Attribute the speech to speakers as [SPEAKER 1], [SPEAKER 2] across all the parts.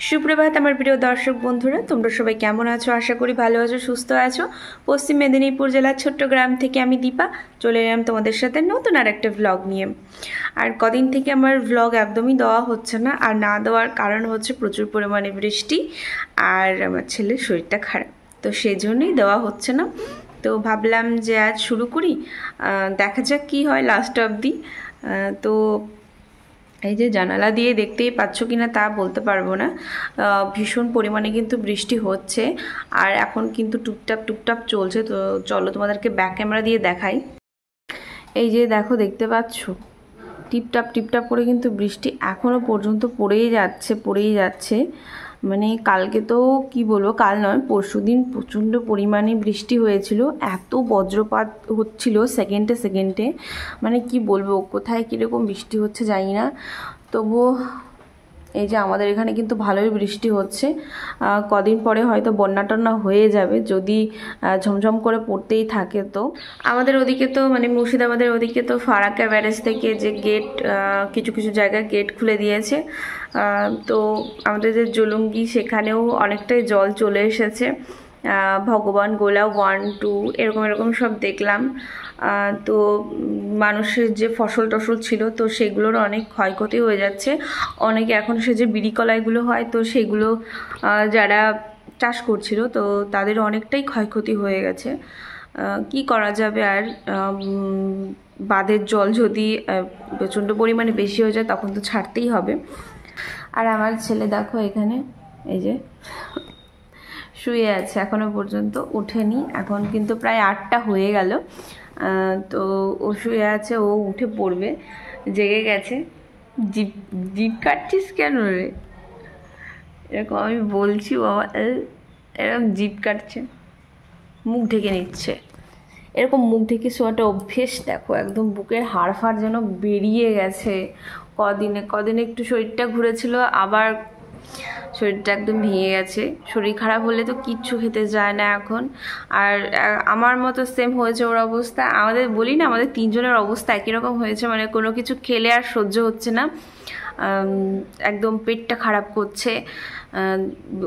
[SPEAKER 1] সুপ্রভাত আমার প্রিয় দর্শক বন্ধুরা, তোমরা সবাই কেমন আছো? আশা করি ভালো আছো, সুস্থ আছো। পশ্চিম মেদিনীপুর জেলার ছোট্ট গ্রাম থেকে আমি দীপা চলে এলাম তোমাদের সাথে নতুন আর একটা ভ্লগ নিয়ে। আর কদিন থেকে আমার ভ্লগ একদমই দেওয়া হচ্ছে না, আর না দেওয়ার কারণ হচ্ছে প্রচুর পরিমাণে বৃষ্টি আর আমার ছেলের শরীরটা খারাপ, তো সেই জন্যই দেওয়া হচ্ছে না। তো ভাবলাম যে আজ শুরু করি, দেখা যাক কী হয় লাস্ট অবধি। তো এই যে জানালা দিয়ে দেখতেই পাচ্ছ কিনা তা বলতে পারবো না, ভীষণ পরিমাণে কিন্তু বৃষ্টি হচ্ছে আর এখন কিন্তু টুপটাপ টুপটাপ চলছে। তো চলো তোমাদেরকে ব্যাক ক্যামেরা দিয়ে দেখাই। এই যে দেখো, দেখতে পাচ্ছ টিপটাপ টিপটাপ করে কিন্তু বৃষ্টি এখনও পর্যন্ত পড়েই যাচ্ছে। মানে কালকে তো কি বলবো, কাল নয় পরশুদিন প্রচণ্ড পরিমাণে বৃষ্টি হয়েছিল, এত বজ্রপাত হচ্ছিল সেকেন্ডে সেকেন্ডে, মানে কি বলবো, কোথায় কীরকম বৃষ্টি হচ্ছে জানি না। তবুও এই যে আমাদের এখানে কিন্তু ভালোই বৃষ্টি হচ্ছে, কদিন পরে হয়তো বন্যা টন্যা হয়ে যাবে যদি ঝমঝম করে পড়তেই থাকে। তো আমাদের ওদিকে তো মানে মুর্শিদাবাদের ওদিকে তো ফারাক্কা ব্যারেজ থেকে যে গেট, কিছু কিছু জায়গায় গেট খুলে দিয়েছে। তো আমাদের যে জলঙ্গি সেখানেও অনেকটাই জল চলে এসেছে। ভগবান গোলা 1, 2 এরকম এরকম সব দেখলাম। তো মানুষের যে ফসল টসল ছিল তো সেগুলোর অনেক ক্ষয়ক্ষতি হয়ে যাচ্ছে। অনেকে এখন সে যে বিড়ি কলাইগুলো হয় তো সেগুলো যারা চাষ করছিল তো তাদের অনেকটাই ক্ষয়ক্ষতি হয়ে গেছে। কি করা যাবে আর, বাঁধের জল যদি প্রচণ্ড পরিমাণে বেশি হয়ে যায় তখন তো ছাড়তেই হবে। আর আমার ছেলে দেখো এখানে এই যে শুয়ে আছে, এখনো পর্যন্ত ওঠেনি। এখন কিন্তু প্রায় 8টা হয়ে গেল, তো ও শুয়ে আছে, ও উঠে পড়বে, জেগে গেছে। জিপ জিপ কাটছিস কেন রে? এরকম আমি বলছি বাবা, এরকম জিপ কাটছে, মুখ ঢেকে নিচ্ছে। এরকম মুখ ঢেকে শোয়াটা অভ্যেস, দেখো একদম বুকের হাড় ফাড় যেন বেরিয়ে গেছে। কদিনে একটু শরীরটা ঘুরেছিল, আবার শরীরটা একদম ভেঙে গেছে। শরীর খারাপ হলে তো কিচ্ছু খেতে যায় না এখন। আর আমার মতো সেম হয়েছে ওর অবস্থা। আমাদের বলি না, আমাদের 3 জনের অবস্থা একই রকম হয়েছে, মানে কোনো কিছু খেলে আর সহ্য হচ্ছে না, একদম পেটটা খারাপ করছে,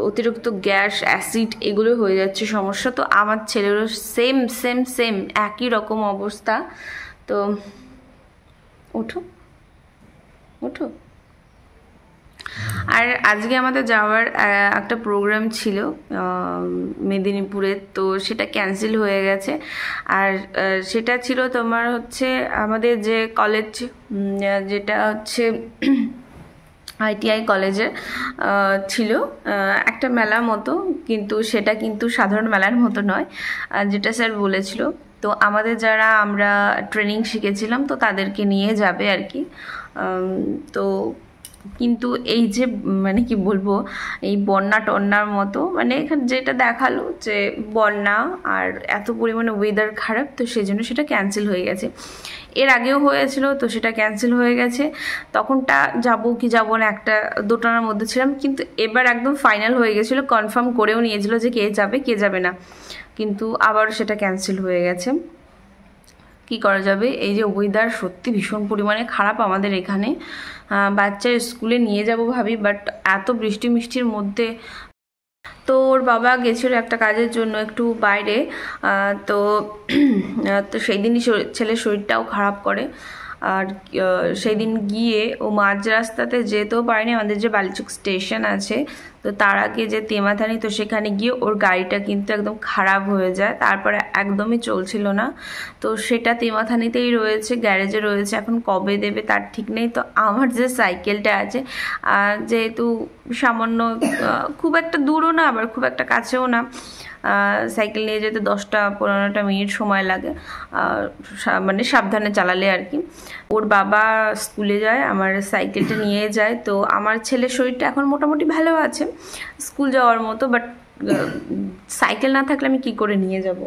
[SPEAKER 1] অতিরিক্ত গ্যাস অ্যাসিড এগুলো হয়ে যাচ্ছে সমস্যা। তো আমার ছেলেরও সেম সেম সেম একই রকম অবস্থা। তো ওঠো ওঠো। আর আজকে আমাদের যাওয়ার একটা প্রোগ্রাম ছিল মেদিনীপুরে, তো সেটা ক্যান্সেল হয়ে গেছে। আর সেটা ছিল তোমার হচ্ছে আমাদের যে কলেজ, যেটা হচ্ছে ITI কলেজে ছিল একটা মেলার মতো, কিন্তু সেটা কিন্তু সাধারণ মেলার মতো নয় যেটা স্যার বলেছিল। তো আমাদের যারা আমরা ট্রেনিং শিখেছিলাম তো তাদেরকে নিয়ে যাবে আর কি। তো কিন্তু এই যে মানে কি বলবো, এই বন্যা টন্যার মতো, মানে এখানে যেটা দেখালো যে বন্যা আর এত পরিমাণে ওয়েদার খারাপ, তো সেই জন্য সেটা ক্যান্সেল হয়ে গেছে। এর আগেও হয়েছিল তো সেটা ক্যান্সেল হয়ে গেছে, তখনটা যাবো কি যাবো না একটা দোটানার মধ্যে ছিলাম, কিন্তু এবার একদম ফাইনাল হয়ে গেছিলো, কনফার্ম করেও নিয়েছিল যে কে যাবে কে যাবে না, কিন্তু আবার সেটা ক্যান্সেল হয়ে গেছে। কি করা যাবে, এই যে ওয়েদার সত্যি ভীষণ পরিমাণে খারাপ আমাদের এখানে। বাচ্চার স্কুলে নিয়ে যাব ভাবি, বাট এত বৃষ্টি মিষ্টির মধ্যে। তো ওর বাবা গেছিলো একটা কাজের জন্য একটু বাইরে, তো তো সেই দিনই ছেলের শরীরটাও খারাপ করে। আর সেই দিন গিয়ে ও মাঝ রাস্তাতে যেতেও পারেনি, আমাদের যে বালিচক স্টেশন আছে তো তার আগে যে তেমাথানি, তো সেখানে গিয়ে ওর গাড়িটা কিন্তু একদম খারাপ হয়ে যায়, তারপরে একদমই চলছিল না। তো সেটা তেমাথানিতেই রয়েছে, গ্যারেজে রয়েছে, এখন কবে দেবে তার ঠিক নেই। তো আমার যে সাইকেলটা আছে, যেহেতু সামান্য, খুব একটা দূরও না আবার খুব একটা কাছেও না, সাইকেল নিয়ে যেতে 10-15টা মিনিট সময় লাগে, মানে সাবধানে চালালে আর কি। ওর বাবা স্কুলে যায়, আমার সাইকেলটা নিয়ে যায়। তো আমার ছেলের শরীরটা এখন মোটামুটি ভালো আছে, স্কুল যাওয়ার মতো, বাট সাইকেল না থাকলে আমি কি করে নিয়ে যাব?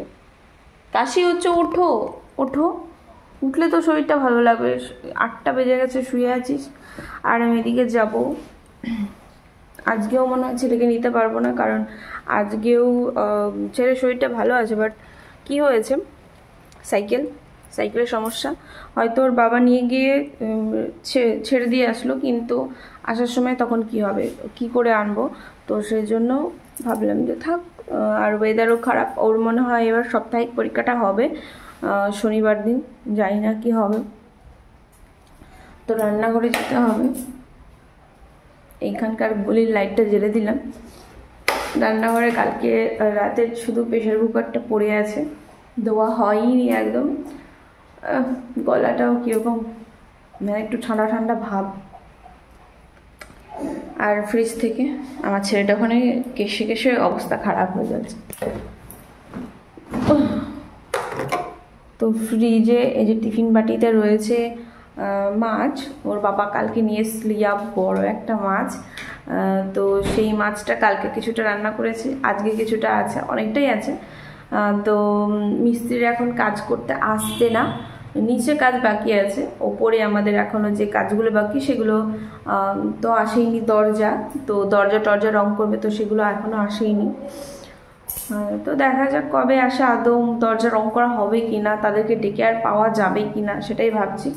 [SPEAKER 1] কাশি হচ্ছে, ওঠো ওঠো, উঠলে তো শরীরটা ভালো লাগবে। 8টা বেজে গেছে, শুয়ে আছিস, আর আমি এদিকে যাব। আজকেও মনে হয় ছেলেকে নিতে পারবো না, কারণ আজকেও ছেলের শরীরটা ভালো আছে, বাট কি হয়েছে, সাইকেলের সমস্যা, হয়তো ওর বাবা নিয়ে গিয়ে ছেড়ে দিয়ে আসলো, কিন্তু আসার সময় তখন কি হবে, কি করে আনবো? তো সেই জন্য ভাবলাম যে থাক। আর ওয়েদারও খারাপ, ওর মনে হয় এবার সাপ্তাহিক পরীক্ষাটা হবে শনিবার দিন, জানি না কি হবে। তো রান্নাঘরে যেতে হবে, এইখানকার গলির লাইটটা জ্বেলে দিলাম। রান্নাঘরে কালকে রাতের শুধু প্রেশার কুকারটা পড়ে আছে, ধোয়া হয়নি একদম। গলাটাও কীরকম মানে একটু ঠান্ডা ঠান্ডা ভাব। আর ফ্রিজ থেকে আমার ছেলেটা ওখানে কেশে কেশে অবস্থা খারাপ হয়ে যাচ্ছে। তো ফ্রিজে এই যে টিফিন বাটিতে রয়েছে মাছ, ওর বাবা কালকে নিয়ে এসেছিল বড় একটা মাছ। তো সেই মাছটা কালকে কিছুটা রান্না করেছি, আজকে কিছুটা আছে, অনেকটাই আছে। তো মিস্ত্রির এখন কাজ করতে আসছে না, নিচে কাজ বাকি আছে, ওপরে আমাদের এখনও যে কাজগুলো বাকি সেগুলো তো আসেইনি। দরজা টরজা রং করবে, তো সেগুলো এখনও আসেইনি। তো দেখা যাক কবে আসে, আদৌ দরজা রং করা হবে কি না, তাদেরকে ডেকে আর পাওয়া যাবে কি না সেটাই ভাবছি।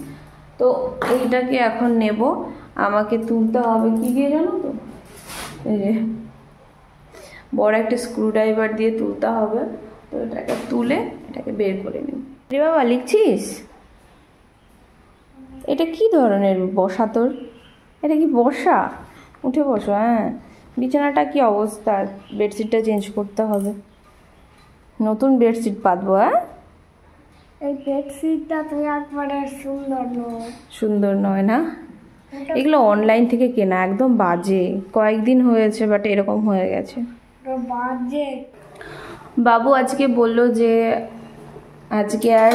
[SPEAKER 1] তো এইটাকে এখন নেব, আমাকে তুলতে হবে কি দিয়ে জানো তো, এই যে বড় একটা স্ক্রুড্রাইভার দিয়ে তুলতে হবে। তো এটাকে তুলে এটাকে বের করে নিই। রে বাবা, লিখছিস? এটা কি ধরনের বসা তোর? এটা কি বসা? উঠে বসো। হ্যাঁ, বিছানাটা কি অবস্থা, বেডশিটটা চেঞ্জ করতে হবে, নতুন বেডশিট পাতবো। হ্যাঁ,
[SPEAKER 2] এই বেডশিটটা তো একবারে
[SPEAKER 1] সুন্দর নয় না, এগুলো অনলাইন থেকে কেনা, একদম বাজে। কয়েকদিন হয়েছে বাট এরকম হয়ে গেছে,
[SPEAKER 2] বাজে।
[SPEAKER 1] বাবু আজকে বলল যে আজকে আর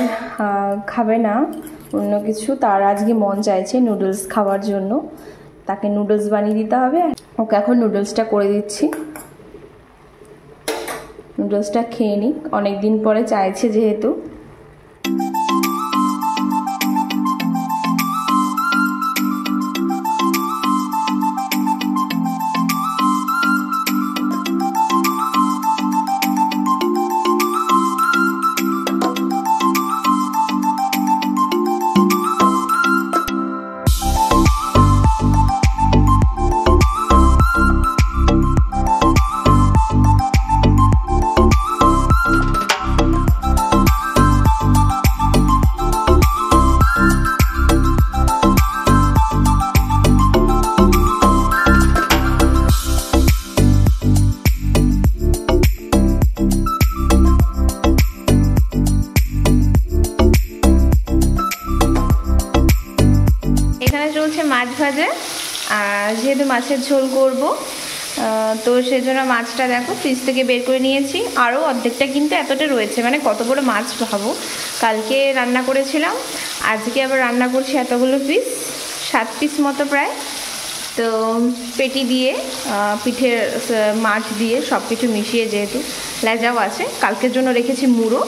[SPEAKER 1] খাবে না অন্য কিছু, তার আজকে মন চাইছে নুডলস খাওয়ার জন্য। তাকে নুডলস বানিয়ে দিতে হবে, ওকে এখন নুডলসটা করে দিচ্ছি। নুডলসটা খেয়ে নিক, অনেকদিন পরে চাইছে যেহেতু। মাছ ভাজা, আর যেহেতু মাছের ঝোল করব তো সেজন্য মাছটা দেখো ফ্রিজ থেকে বের করে নিয়েছি। আরও অর্ধেকটা কিন্তু এতটা রয়েছে, মানে কত বড় মাছ ভাবো। কালকে রান্না করেছিলাম, আজকে আবার রান্না করছি এতগুলো পিস, 7 পিস মতো প্রায়। তো পেটি দিয়ে পিঠের মাছ দিয়ে সব কিছু মিশিয়ে, যেহেতু লেজাও আছে, কালকের জন্য রেখেছি মুড়ো।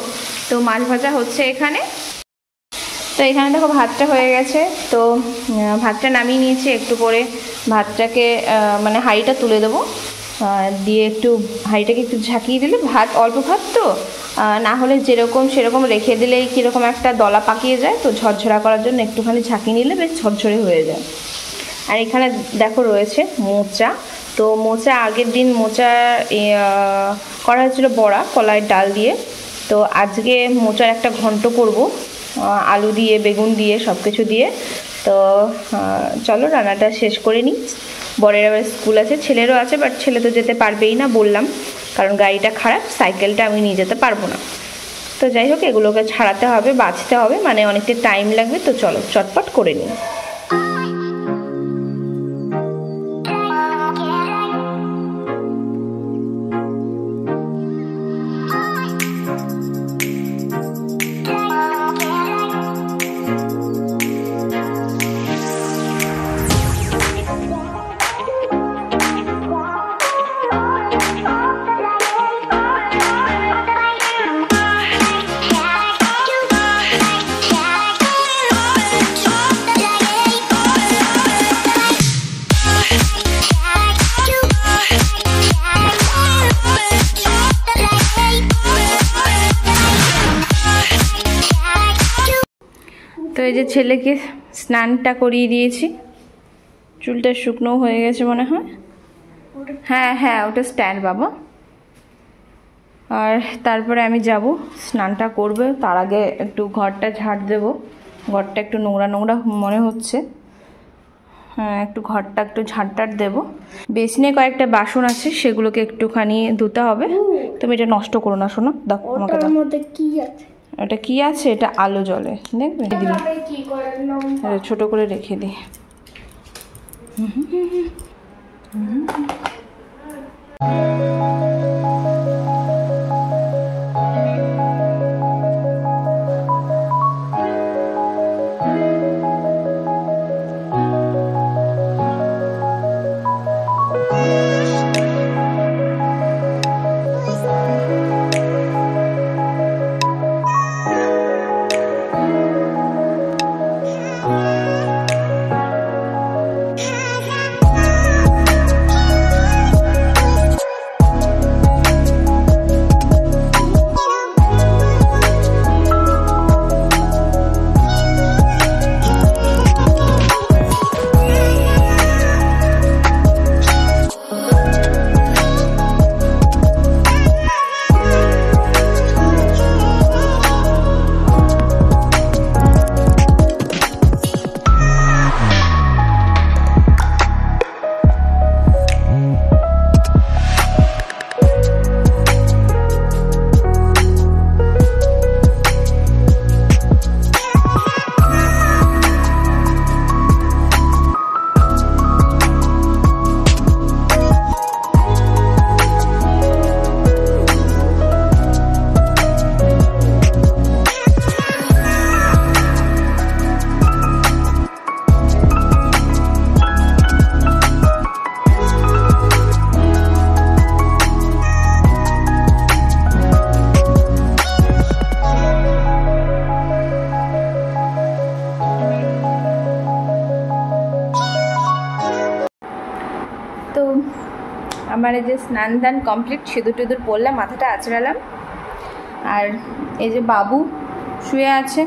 [SPEAKER 1] তো মাছ ভাজা হচ্ছে এখানে। তো এখানে দেখো ভাতটা হয়ে গেছে, তো ভাতটা নামিয়ে নিয়েছি। একটু পরে ভাতটাকে মানে হাঁড়িটা তুলে দেবো, দিয়ে একটু হাঁড়িটাকে একটু ঝাঁকিয়ে দিলে, ভাত অল্প ভাত তো, না হলে যেরকম সেরকম রেখে দিলেই কীরকম একটা দলা পাকিয়ে যায়। তো ঝরঝরা করার জন্য একটুখানি ঝাঁকিয়ে নিলে বেশ ঝরঝরে হয়ে যায়। আর এখানে দেখো রয়েছে মোচা। তো মোচা আগের দিন মোচা করা হয়েছিল বড়া কলাইয়ের ডাল দিয়ে। তো আজকে মোচার একটা ঘন্ট করব, আলু দিয়ে বেগুন দিয়ে সব কিছু দিয়ে। তো চলো রান্নাটা শেষ করে নিই। বরের আবার স্কুল আছে, ছেলেরও আছে, বাট ছেলে তো যেতে পারবেই না বললাম, কারণ গাড়িটা খারাপ, সাইকেলটা আমি নিয়ে যেতে পারবো না। তো যাই হোক, এগুলোকে ছাড়াতে হবে, বাছতে হবে, মানে অনেকটা টাইম লাগবে। তো চলো চটপট করে নিই। এই যে ছেলেকে স্নানটা করিয়ে দিয়েছি, চুলটা শুকনো হয়ে গেছে মনে হয়। হ্যাঁ হ্যাঁ ওটা স্ট্যান্ড বাবা। আর তারপরে আমি যাব স্নানটা করবে, তার আগে একটু ঘরটা ঝাড় দেব, ঘরটা একটু নোংরা নোংরা মনে হচ্ছে। হ্যাঁ একটু ঘরটা একটু ঝাড়টার দেবো। বেসিনে কয়েকটা বাসন আছে সেগুলোকে একটুখানি ধুতে হবে। তুমি এটা নষ্ট করো না শোনো, দাও আমাকে দাও। এটা কি আছে? এটা আলো জলে দেখবে, এটা ছোট করে রেখে দিই। তো আমার এই যে স্নান দান কমপ্লিট, সিঁদুর টিঁদুর পরলাম, মাথাটা আঁচড়ালাম। আর এই যে বাবু শুয়ে আছে,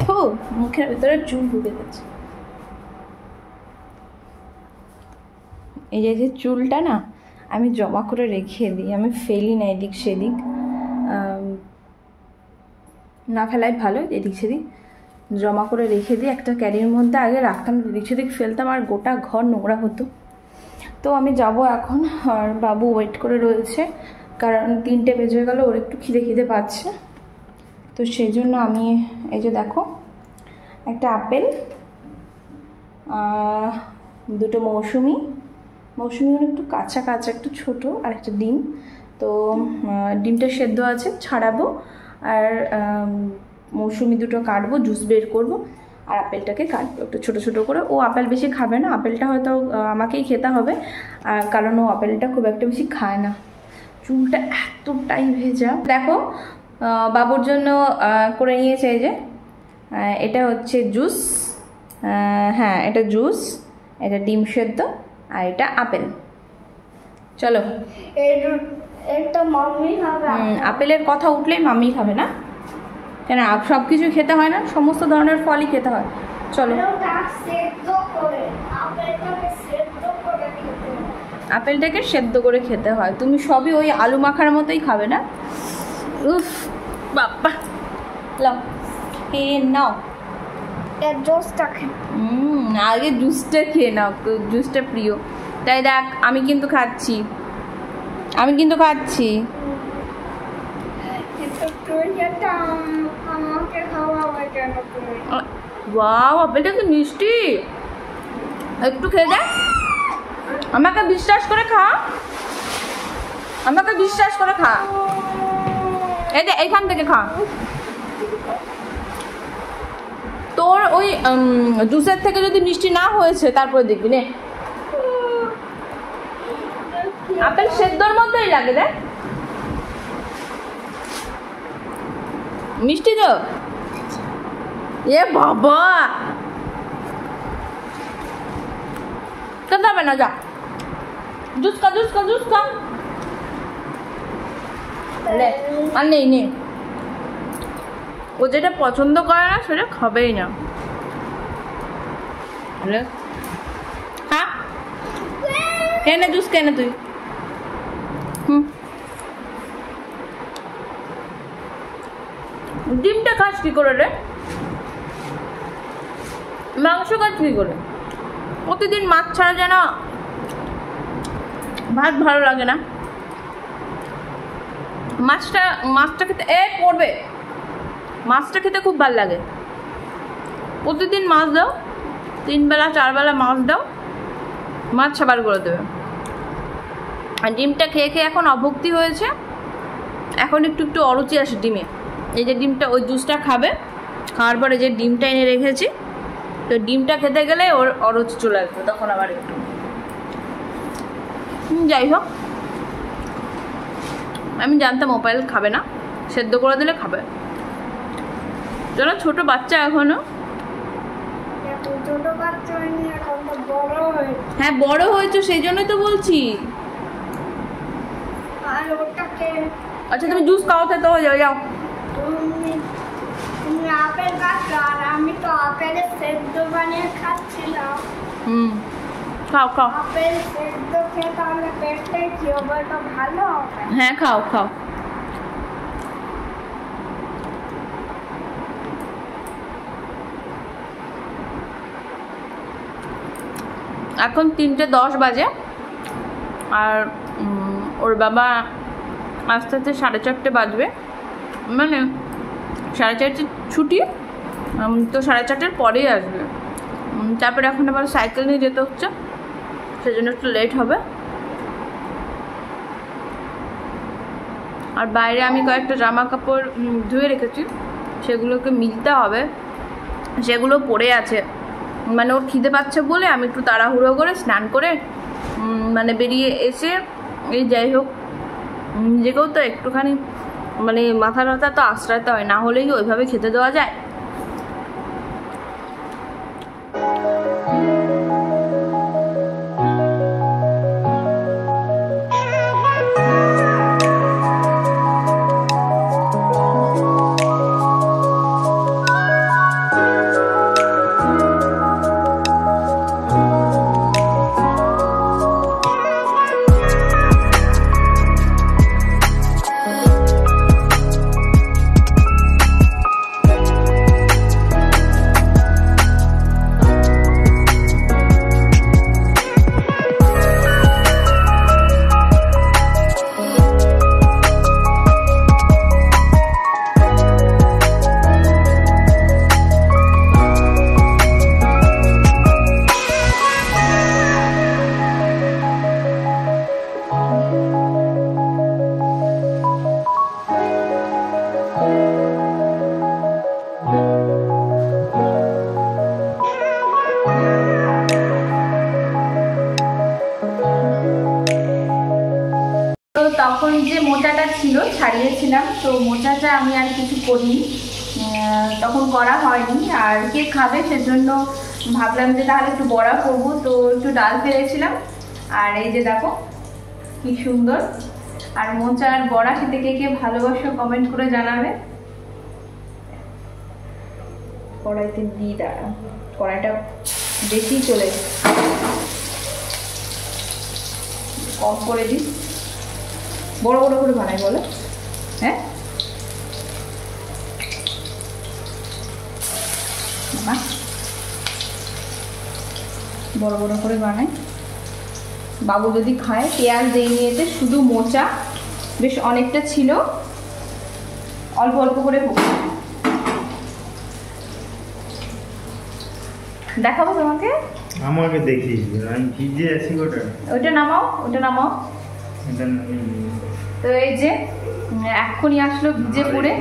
[SPEAKER 1] তো মুখের ভেতরে চুল ঢুকে গেছে। এই যে চুলটা না আমি জমা করে রেখে দিই, আমি ফেলি না এদিক সেদিক, না ফেলাই ভালো, এদিক সেদিক জমা করে রেখে দিই একটা ক্যারির মধ্যে। আগে রাখতাম, এদিক সেদিক ফেলতাম আর গোটা ঘর নোংরা হতো। তো আমি যাব এখন, আর বাবু ওয়েট করে রয়েছে, কারণ 3টে বেজে গেল, ওর একটু খিদে পাচ্ছে। তো সেই জন্য আমি এই যে দেখো একটা আপেল, 2টো মৌসুমি একটু কাঁচা একটু ছোট, আর একটা ডিম। তো ডিমটা সেদ্ধ আছে, ছাড়াবো, আর মৌসুমি 2টো কাটবো, জুস বের করবো, আর আপেলটাকে কাটবো একটু ছোট ছোট করে। ও আপেল বেশি খাবে না, আপেলটা হয়তো আমাকেই খেতে হবে, কারণ ও আপেলটা খুব একটা বেশি খায় না। চুলটা এতটাই ভেজা দেখো। বাবুর জন্য করে নিয়েছে এই যে, এটা হচ্ছে জুস, হ্যাঁ এটা জুস, এটা ডিম সেদ্ধ, আর এটা আপেল। চলো, আপেলের কথা উঠলেই মাম্মি খাবে না, কেন সব কিছু খেতে হয় না, সমস্ত ধরনের ফলই খেতে হয়। চলো, আপেলটাকে সেদ্ধ করে খেতে হয়, তুমি সবই ওই আলু মাখার মতোই খাবে না। উফ বাবা, লাও খেয়ে নাও আগে জুসটা খেয়ে নাও, জুসটা প্রিয়। তাই দেখ আমি কিন্তু খাচ্ছি। ওয়াও, আপেলটা কি মিষ্টি, একটু খেয়ে দেখ। আমাকে বিশ্বাস করে খা, এই যে এইখান থেকে খা। তোর ওই জুসের থেকে যদি মিষ্টি না হয়েছে তারপরে দেখবি নে। আপেল সেদ্ধর মতোই লাগে, দেখ মিষ্টি তো। এ বাবা, খেতে হবে না, যা জুস খা। আর নেই ও যেটা পছন্দ করে না সেটা খাবেই না। হ্যাঁ কেন জুস কেন তুই? ডিমটা খাস কি করে রে? মাংস খাস কি করে? প্রতিদিন মাছ ছাড়া যেন ভাত ভালো লাগে না। মাছটা খেতে পড়বে, মাছটা খেতে খুব ভালো লাগে। প্রতিদিন মাছ দাও, 3 বেলা 4 বেলা মাছ দাও, মাছ সাবার করে দেবে। আর ডিমটা খেয়ে খেয়ে এখন অভক্তি হয়েছে, এখন একটু একটু অরুচি আসে ডিমে। এই যে ডিমটা, ওই জুসটা খাবে, খাওয়ার পরে যে ডিমটা এনে রেখেছি, তো ডিমটা খেতে গেলে ওর অরুচি চলে আসবে, তখন আবার একটু। যাই হোক, আমি জানতাম মোবাইল খাবে না, সেদ্ধ করে দিলে খাবে। চলো, ছোট বাচ্চা এখনো। হ্যাঁ বড় হয়েছে, সেই জন্যই তো বলছি। আচ্ছা তুমি জুস খাও তো, যাও যাও।
[SPEAKER 2] আপেল কাটলো আর আমি তো আপেলের সেদ্ধ বানিয়ে খাচ্ছিলাম।
[SPEAKER 1] খাও খাও।
[SPEAKER 2] আপেল সেদ্ধ খেয়ে তাহলে পেটটা কি হবে? তো ভালো হবে।
[SPEAKER 1] হ্যাঁ খাও খাও। এখন 3:10 বাজে, আর ওর বাবা আস্তে আস্তে 4:30 বাজবে, মানে 4:30 ছুটি, তো 4:30 পরেই আসবে। তারপরে এখন আবার সাইকেল নিয়ে যেতে হচ্ছে, সেজন্য একটু লেট হবে। আর বাইরে আমি কয়েকটা জামা কাপড় ধুয়ে রেখেছি, সেগুলোকে মিলতে হবে, সেগুলো পড়ে আছে। মানে ওর খিদে পাচ্ছে বলে আমি একটু তাড়াহুড়ো করে স্নান করে মানে বেরিয়ে এসে, এই যাই হোক, নিজেকেও তো একটুখানি মানে মাথা ব্যথা তো আশ্রাইতে হয়, না হলেই ওইভাবে খেতে দেওয়া যায়। তখন যে মোচাটা ছিল ছাড়িয়েছিলাম, তো মোচাটা আমি আর কিছু করিনি, তখন করা হয়নি। আর কে খাবে সেজন্য ভাবলাম যে তাহলে একটু বড়া করবো, তো একটু ডাল ফেলেছিলাম। আর এই যে দেখো কি সুন্দর। আর মোচার বড়া খেতে কে কে ভালোবাসো কমেন্ট করে জানাবে। কড়াইতে দিই, দাঁড়া, কড়াইটা বেশি চলে, কম করে দিই। বড় বড় করে বানাই বলো, হ্যাঁ বড় বড় করে বানাই। বাবু যদি খায়, পেঁয়াজ দিয়ে নিয়েছে, শুধু মোচা বেশ অনেকটা ছিল, অল্প অল্প করে হোক। দেখাবো তোমাকে,
[SPEAKER 3] আমাকে দেখি আমি ভিজে আছি।
[SPEAKER 1] ওটা নামাও, ওটা নামাও। তো এই যে এক্ষুনি আসলো ভিজে পড়ে,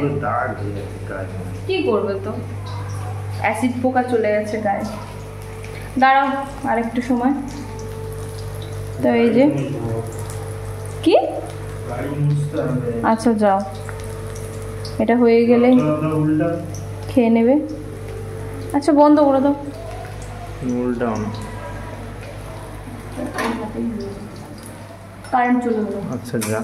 [SPEAKER 1] কি করবে, তো অ্যাসিড পোকা চলে গেছে গায়ে। দাঁড়াও আরেকটু সময়। তো এই যে কি, আচ্ছা যাও, এটা হয়ে গেলে খেয়ে নেবে। আচ্ছা বন্ধ করে দাও, কারেন্ট চলে গেল।
[SPEAKER 3] আচ্ছা যা,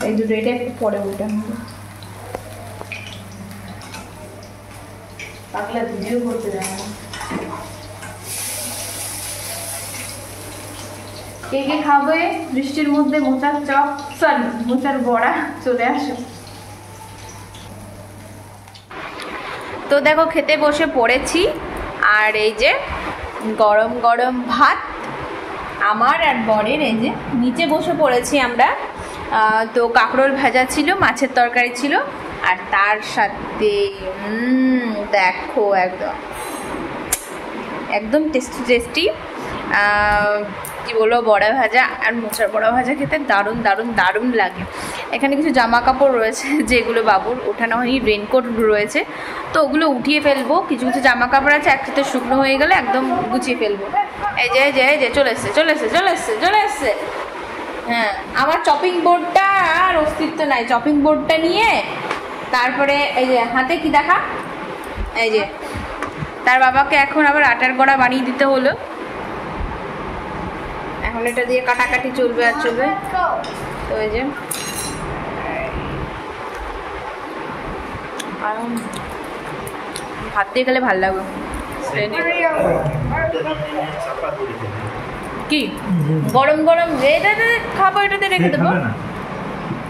[SPEAKER 1] এই দুটো এটা একটু পরে উল্টানো হবে। পাগলা ভিডিও করতে যায় না। কে কে খাবে বৃষ্টির মধ্যে মোচার চপ, সরি মোচার বড়া, চলে আসো। তো দেখো খেতে বসে পড়েছি, আর এই যে গরম গরম ভাত আমার আর বরের, এই যে নিচে বসে পড়েছি আমরা। তো কাঁকরোল ভাজা ছিল, মাছের তরকারি ছিল, আর তার সাথে দেখো একদম একদম টেস্টি টেস্টি কী বলবো বড়া ভাজা, আর মোচার বড়া ভাজা খেতে দারুণ দারুণ দারুণ লাগে। এখানে কিছু জামা কাপড় রয়েছে যেগুলো বাবুর ওঠানো হয়নি, রেনকোট রয়েছে, তো ওগুলো উঠিয়ে ফেলবো। কিছু কিছু জামা কাপড় আছে একসাথে শুকনো হয়ে গেলে একদম গুছিয়ে ফেলবো। এই যে এই যে এই যে চলে এসছে চলে এসছে চলে এসছে চলে এসছে। হ্যাঁ, আমার চপিং বোর্ডটা আর অস্তিত্ব নাই। চপিং বোর্ডটা নিয়ে তারপরে এই যে হাতে কি দেখা, এই যে তার বাবাকে এখন আবার আটার গড়া বানিয়ে দিতে হলো। এখন এটা দিয়ে কাটাকাটি চলবে আর চলবে। তো এই যে ভাত দিয়ে গেলে ভালো লাগবে। কি গরম গরম এটাতে খাবো, এটাতে রেখে দেবো।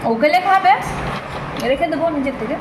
[SPEAKER 1] ও গেলে খাবে, রেখে দেবো নিজের থেকে।